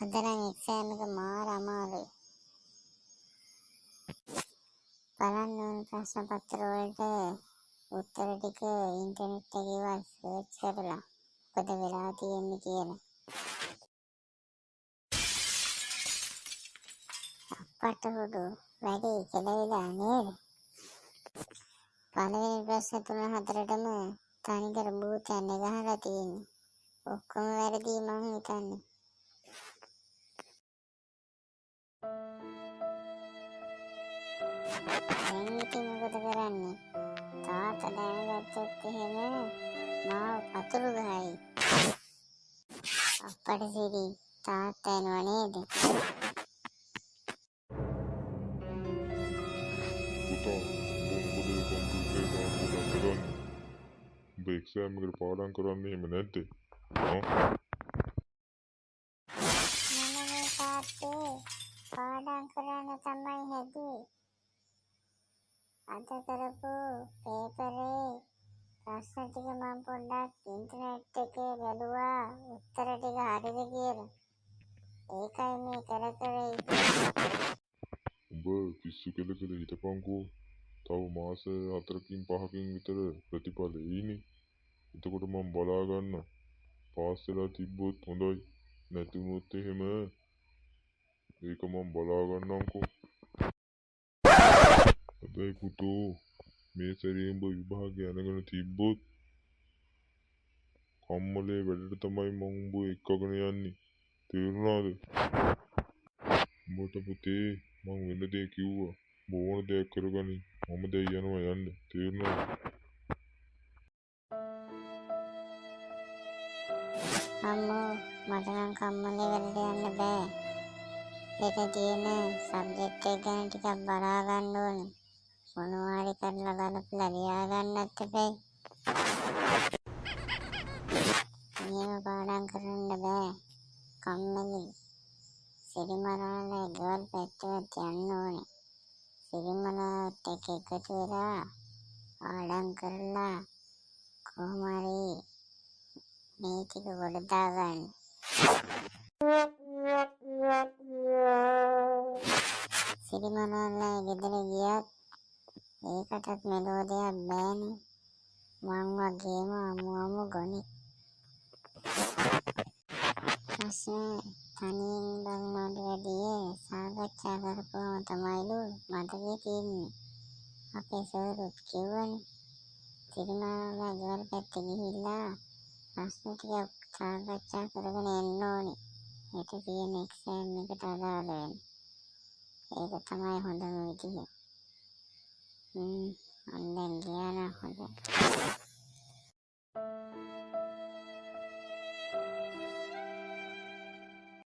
අද නම් එක්සෑම් එක මාර අමාරුයි. බලන්න ඕන ප්‍රශ්න පත්‍ර වලට උත්තර ටික ඉන්ටර්නෙට් එකේ සර්ච් කරලා මොකද වෙලා තියෙන්නේ කියලා. අපට හොඩු වැඩේ කෙලවිලා නේද? පළවෙනි ප්‍රශ්න 3-4ටම තනිකර භූතයන් ගහලා තියෙන්නේ. ඔක්කොම වැරදි මං හිතන්නේ. දැන් ඉතින් මොකද කරන්නේ? තාත්තා දැනගත්තොත් එහෙම මාව පතුරු ගහයි. අප්පට සිරි තාත්තා එනවා නේද? පුතා මොකද කම්පියුටරේ පාඩම් කරන්නේ? උඹ එක්සෑම් එකට පාඩම් කරන්නේ එහෙම නැද්ද? නෑ තාත්තේ පාඩම් කරන්න තමයි හැදුවේ. අද කරපු පේපරේ ප්‍රශ්න ටික මම පොඩ්ඩක් ඉන්ටර්නෙට් එකේ බැලුවා උත්තර ටික හරිද කියලා. ඒකයි මේ කර උඹ පිස්සු කෙල හිටපන්කෝ. තව මාස 4කින් 5කින් විතර ප්‍රතිඵල එයිනේ. එතකොට මම බලා ගන්න. පාස් වෙලා තිබ්බොත් හොඳයි. නැතිවොත් එහෙම ඒක මම බලා ගන්නම්කෝ. හැබැයි පුතෝ මේ සැරේ උඹ විභාගේ අරගෙන තිබ්බොත් කම්මලේ වැඩට තමයි මම උඹ එක්කගෙන යන්නේ. තේරුණාද? උඹට පුතේ මං වෙන දේ කිව්වා. ඕන දෙයක් කරගනි. මම දැන් යනවා යන්න. තේරුණාද? අම්මෝ මට නම් කම්මලේ වැඩට යන්න බෑ. ඒක තියෙන සබ්ජෙක්ට් එක ගැන ටිකක් බලා ගන්න ඕනේ. මොනවා හරි කරලා බලපලා ලියා ගන්නත් එපැයි. මේව පාඩම් කරන්න බෑ. කම්මලේ. සිරිමලාලේ ගෙවල් පැත්තට යන්න ඕනේ. සිරිමලාට එකතු වෙලා පාඩම් කරලා කොහොම හරි මේ ටික ගොඩ දාගන්න. සිරිමලාලේ ගෙදර ගියත් ඒකටත් මෙලෝ දෙයක් බෑනේ. මං වගේම අමු ගොනෙක්. ප්‍රශ්න තනියෙන් බලනවට වැඩිය සාකච්ඡා කරපුවම තමයිලු මතකෙ තියෙන්නේ. අපේ සර්ත් කිව්වනේ සිරිමලාලේ ගෙවල් පැත්තට ගිහිල්ලා ප්‍රශ්න ටිකක් සාකච්ඡා කරගෙන එන්න ඕනේ. හෙට තියෙන එක්සෑම් එකට අදාළ වෙන. ඒක තමයි හොඳම විදිහ. අන්න දැන් ගියා නම් හොඳයි.